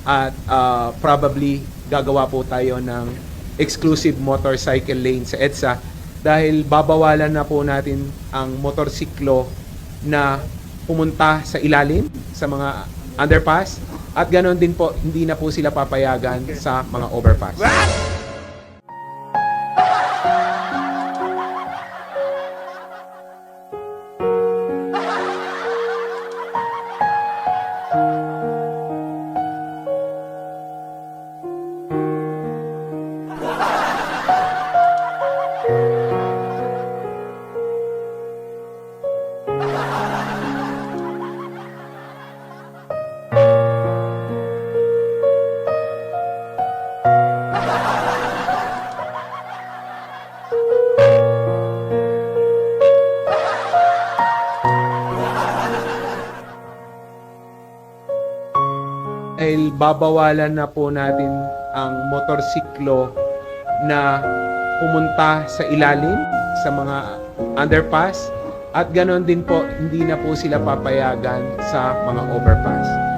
at probably gagawa po tayo ng exclusive motorcycle lane sa EDSA dahil babawalan na po natin ang motorsiklo na pumunta sa ilalim sa mga underpass at ganoon din po hindi na po sila papayagan sa mga overpass. Dahil babawalan na po natin ang motorsiklo na pumunta sa ilalim sa mga underpass at ganoon din po hindi na po sila papayagan sa mga overpass.